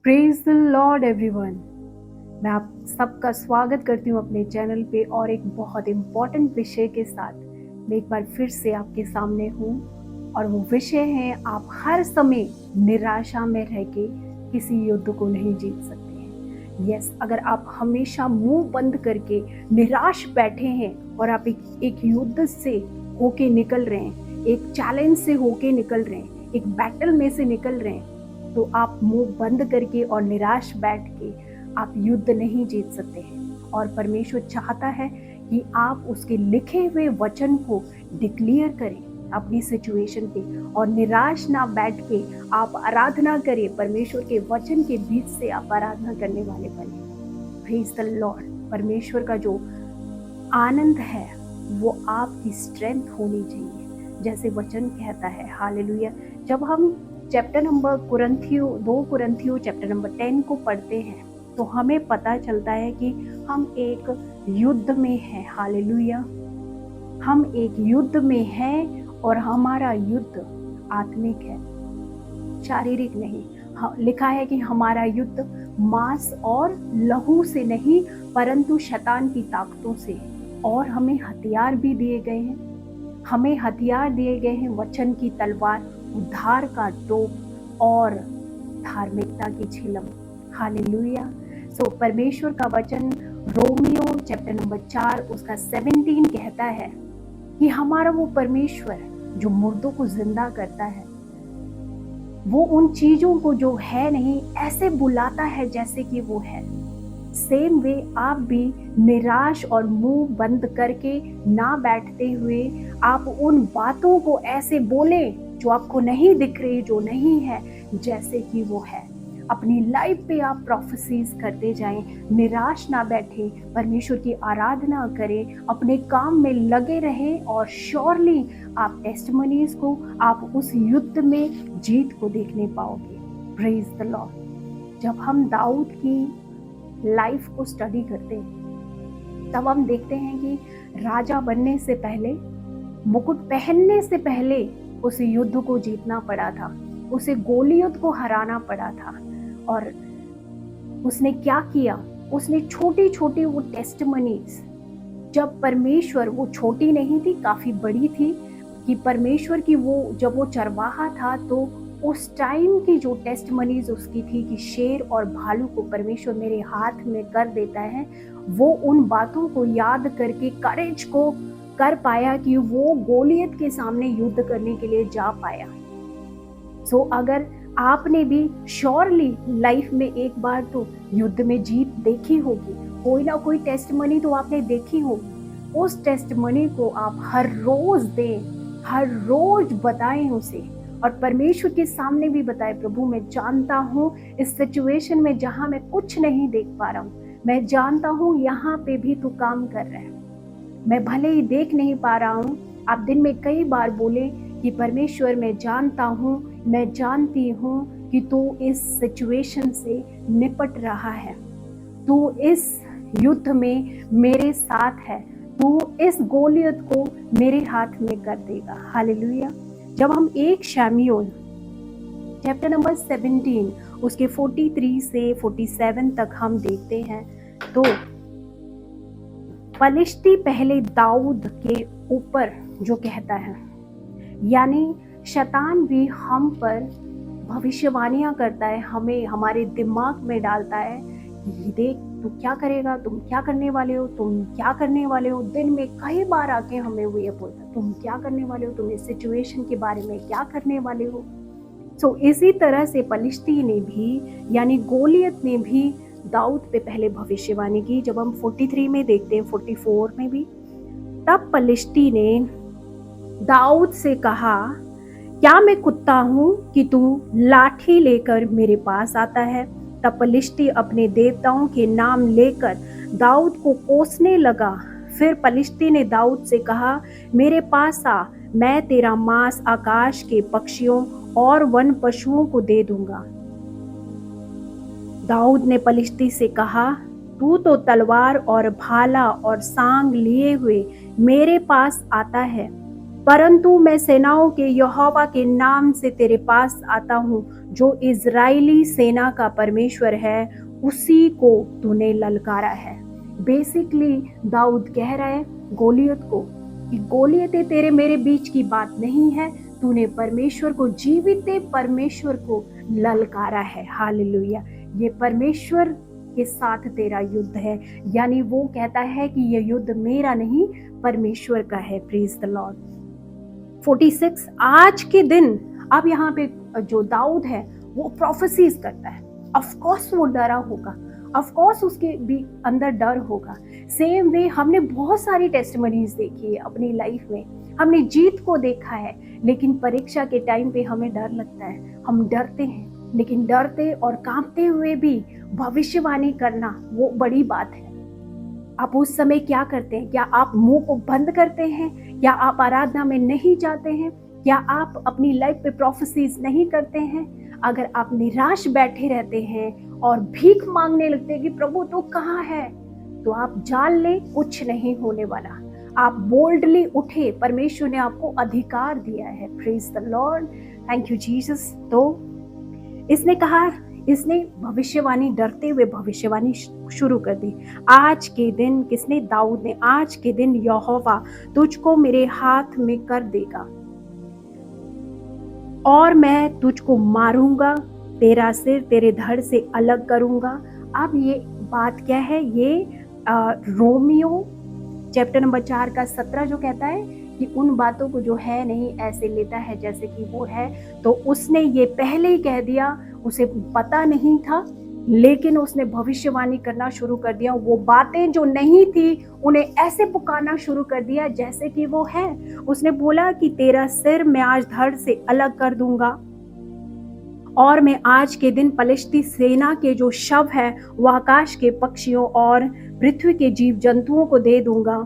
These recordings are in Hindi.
Praise the Lord everyone. मैं आप सबका स्वागत करती हूँ अपने चैनल पे और एक बहुत इम्पोर्टेंट विषय के साथ मैं एक बार फिर से आपके सामने हूँ। और वो विषय है, आप हर समय निराशा में रह के किसी युद्ध को नहीं जीत सकते हैं। यस, अगर आप हमेशा मुंह बंद करके निराश बैठे हैं और आप एक युद्ध से होके निकल रहे हैं, एक चैलेंज से होके निकल रहे हैं, एक बैटल में से निकल रहे हैं, तो आप मुंह बंद करके और निराश बैठ के आप युद्ध नहीं जीत सकते हैं। और परमेश्वर चाहता है कि आप उसके लिखे हुए वचन को डिक्लेयर करें अपनी सिचुएशन पे और निराश ना बैठ के आप आराधना करें। परमेश्वर के वचन के बीच से आप आराधना करने वाले बने। Praise the Lord. परमेश्वर का जो आनंद है वो आपकी स्ट्रेंथ होनी चाहिए, जैसे वचन कहता है। हालेलुया। जब हम चैप्टर नंबर 2 कुरिन्थियों चैप्टर नंबर 10 को पढ़ते हैं तो हमें पता चलता है कि हम एक युद्ध में हैं। हालेलुया। हम एक युद्ध में हैं और हमारा युद्ध आत्मिक है, शारीरिक नहीं। लिखा है कि हमारा युद्ध मांस और लहू से नहीं परंतु शैतान की ताकतों से है। और हमें हथियार भी दिए गए हैं। हमें हथियार दिए गए हैं, वचन की तलवार, उद्धार का टोप और धार्मिकता की झिलम। हालेलुया। सो परमेश्वर का वचन रोमियो चैप्टर नंबर 4 उसका 17 कहता है कि हमारा वो परमेश्वर जो मुर्दों को जिंदा करता है, वो उन चीजों को जो है नहीं ऐसे बुलाता है जैसे कि वो है। सेम वे आप भी निराश और मुंह बंद करके ना बैठते हुए आप उन बातों को ऐसे बोले जो आपको नहीं दिख रही, जो नहीं है, जैसे कि वो है। अपनी लाइफ पे आप प्रोफेसीज करते जाएं, निराश ना बैठे, परमेश्वर की आराधना करें, अपने काम में लगे रहें और श्योरली आप टेस्टिमनीज को, आप उस युद्ध में जीत को देखने पाओगे। Praise the Lord. जब हम दाऊद की लाइफ को स्टडी करते हैं तब हम देखते हैं कि राजा बनने से पहले, मुकुट पहनने से पहले उसे युद्ध को जीतना पड़ा था, उसे गोलियत को हराना पड़ा था। और उसने क्या किया? उसने छोटी छोटी वो टेस्टिमनीज, जब परमेश्वर, वो छोटी नहीं थी, काफी बड़ी थी, कि परमेश्वर की वो, जब वो चरवाहा था तो उस टाइम की जो टेस्टिमनीज उसकी थी कि शेर और भालू को परमेश्वर मेरे हाथ में कर देता है, वो उन बातों को याद करके करेज को कर पाया कि वो गोलियत के सामने युद्ध करने के लिए जा पाया। सो अगर आपने भी श्योरली लाइफ में एक बार तो युद्ध में जीत देखी होगी, कोई ना कोई टेस्टिमनी तो आपने देखी होगी। उस टेस्टिमनी को आप हर रोज दें, हर रोज बताएं उसे, और परमेश्वर के सामने भी बताएं, प्रभु मैं जानता हूँ इस सिचुएशन में जहाँ मैं कुछ नहीं देख पा रहा हूँ, मैं जानता हूँ यहाँ पे भी तू काम कर रहा है। मैं भले ही देख नहीं पा रहा हूँ। आप दिन में कई बार बोले कि परमेश्वर मैं जानता हूँ, मैं जानती हूँ कि तू इस सिचुएशन से निपट रहा है, तू इस युद्ध में मेरे साथ है, तू इस गोलियत को मेरे हाथ में कर देगा। हालेलुया। जब हम 1 शमूएल चैप्टर नंबर 17 उसके 43 से 47 तक हम देखते हैं तो पलिश्ती पहले दाऊद के ऊपर जो कहता है, यानी शैतान भी हम पर भविष्यवाणियां करता है, हमें हमारे दिमाग में डालता है, ये देख तू क्या करेगा, तुम क्या करने वाले हो, तुम क्या करने वाले हो। दिन में कई बार आके हमें वो ये बोलता है, तुम क्या करने वाले हो, तुम इस सिचुएशन के बारे में क्या करने वाले हो। सो इसी तरह से पलिश्ती ने भी, यानी गोलियत ने भी दाऊद पे पहले भविष्यवाणी की। जब हम 43 में देखते हैं, 44 में भी, तब पलिश्ती ने दाऊद से कहा, क्या मैं कुत्ता हूँ कि तू लाठी लेकर मेरे पास आता है? तब पलिश्ती अपने देवताओं के नाम लेकर दाऊद को कोसने लगा। फिर पलिश्ती ने दाऊद से कहा, मेरे पास आ, मैं तेरा मांस आकाश के पक्षियों और वन पशुओं को दे दूंगा। दाऊद ने पलिश्ती से कहा, तू तो तलवार और भाला और सांग लिए हुए मेरे पास आता है, परंतु मैं सेनाओं के यहोवा के नाम से तेरे पास आता हूँ, जो इज़राइली सेना का परमेश्वर है, उसी को तूने ललकारा है। बेसिकली दाऊद कह रहा है गोलियत को कि गोलियत तेरे मेरे बीच की बात नहीं है, तूने परमेश्वर को, जीवित परमेश्वर को ललकारा है। हालेलुया। ये परमेश्वर के साथ तेरा युद्ध है, यानी वो कहता है कि ये युद्ध मेरा नहीं परमेश्वर का है। Praise the Lord. 46 आज के दिन, अब यहाँ पे जो दाऊद है वो प्रोफेसीज करता है। ऑफ कोर्स वो डरा होगा, ऑफ कोर्स उसके भी अंदर डर होगा। सेम वे हमने बहुत सारी टेस्टिमनीज देखी है अपनी लाइफ में, हमने जीत को देखा है, लेकिन परीक्षा के टाइम पे हमें डर लगता है, हम डरते हैं। लेकिन डरते और कांपते हुए भी भविष्यवाणी करना वो बड़ी बात है। आप उस समय क्या करते हैं? क्या आप मुंह को बंद करते हैं? क्या आप आराधना में नहीं जाते हैं? क्या आप अपनी लाइफ पे प्रोफेसीज नहीं करते हैं? अगर आप निराश बैठे रहते हैं और भीख मांगने लगते हैं कि प्रभु तो कहाँ है, तो आप जान ले कुछ नहीं होने वाला। आप बोल्डली उठे, परमेश्वर ने आपको अधिकार दिया है। Praise the Lord, thank you Jesus. तो इसने कहा, इसने भविष्यवाणी, डरते हुए भविष्यवाणी शुरू कर दी। आज के दिन, किसने? दाऊद ने। आज के दिन यहोवा तुझको मेरे हाथ में कर देगा और मैं तुझको मारूंगा, तेरा सिर तेरे धड़ से अलग करूंगा। अब ये बात क्या है? ये रोमियो चैप्टर नंबर 4 का 17 जो कहता है कि उन बातों को जो है नहीं ऐसे लेता है जैसे कि वो है। तो उसने ये पहले ही कह दिया, उसे पता नहीं था, लेकिन उसने भविष्यवाणी करना शुरू कर दिया। वो बातें जो नहीं थी उन्हें ऐसे पुकारना शुरू कर दिया जैसे कि वो है। उसने बोला कि तेरा सिर मैं आज धड़ से अलग कर दूंगा और मैं आज के दिन पलिश्ती सेना के जो शव है वो आकाश के पक्षियों और पृथ्वी के जीव जंतुओं को दे दूंगा।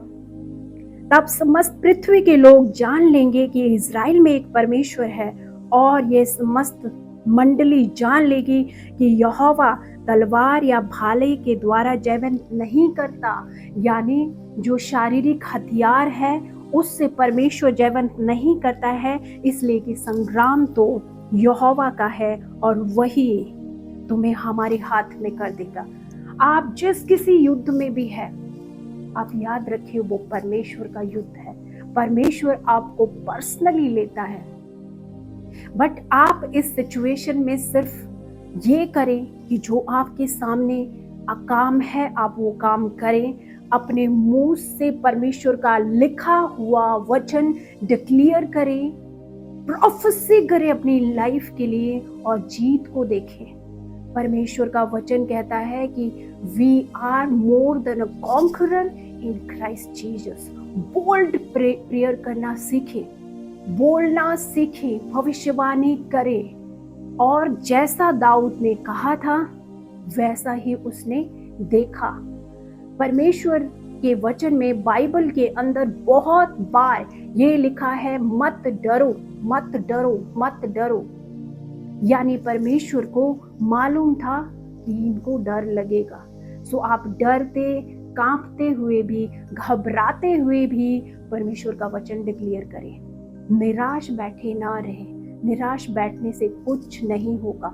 तब समस्त पृथ्वी के लोग जान लेंगे कि इज़राइल में एक परमेश्वर है, और ये समस्त मंडली जान लेगी कि यहोवा तलवार या भाले के द्वारा जय नहीं करता। यानी जो शारीरिक हथियार है उससे परमेश्वर जय नहीं करता है, इसलिए कि संग्राम तो यहोवा का है और वही तुम्हें हमारे हाथ में कर देगा। आप जिस किसी युद्ध में भी है, आप याद रखिए वो परमेश्वर का युद्ध है। परमेश्वर आपको पर्सनली लेता है। बट आप इस सिचुएशन में सिर्फ ये करें कि जो आपके सामने काम है आप वो काम करें। अपने मुंह से परमेश्वर का लिखा हुआ वचन डिक्लेयर करें, प्रोफेसी करें अपनी लाइफ के लिए और जीत को देखें। परमेश्वर का वचन कहता है कि we are more than a conqueror in Christ Jesus. Bold prayer करना सीखें, बोलना सीखें, भविष्यवाणी करें, और जैसा दाऊद ने कहा था वैसा ही उसने देखा। परमेश्वर के वचन में, बाइबल के अंदर बहुत बार ये लिखा है, मत डरो, मत डरो, मत डरो। यानी परमेश्वर को मालूम था कि इनको डर लगेगा। सो आप डरते, कांपते हुए भी, घबराते हुए भी परमेश्वर का वचन डिक्लेयर करें। निराश बैठे ना रहे। निराश बैठने से कुछ नहीं होगा।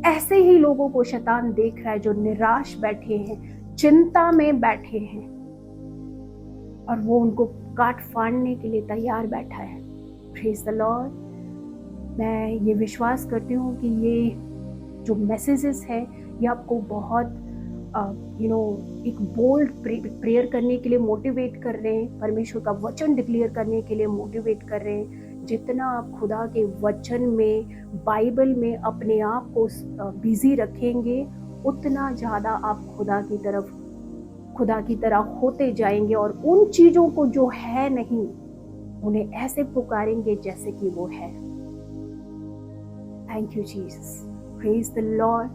ऐसे ही लोगों को शैतान देख रहा है जो निराश बैठे हैं, चिंता में बैठे हैं, और वो उनको काट फाड़ने के लिए तैयार बैठा है। Praise the Lord. मैं ये विश्वास करती हूँ कि ये जो मैसेजेस है ये आपको बहुत एक बोल्ड प्रेयर करने के लिए मोटिवेट कर रहे हैं, परमेश्वर का वचन डिक्लेयर करने के लिए मोटिवेट कर रहे हैं। जितना आप खुदा के वचन में, बाइबल में अपने आप को बिजी रखेंगे, उतना ज़्यादा आप खुदा की तरह होते जाएंगे, और उन चीज़ों को जो है नहीं उन्हें ऐसे पुकारेंगे जैसे कि वो है। Thank you Jesus, praise the Lord.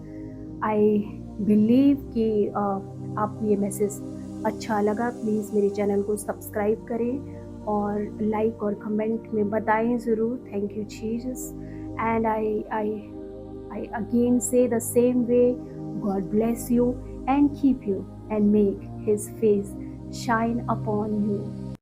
I believe कि आपको ये मैसेज अच्छा लगा। प्लीज़ मेरे चैनल को सब्सक्राइब करें और लाइक और कमेंट में बताएं ज़रूर। Thank you Jesus, and I again say the same way, God bless you and keep you and make his face shine upon you.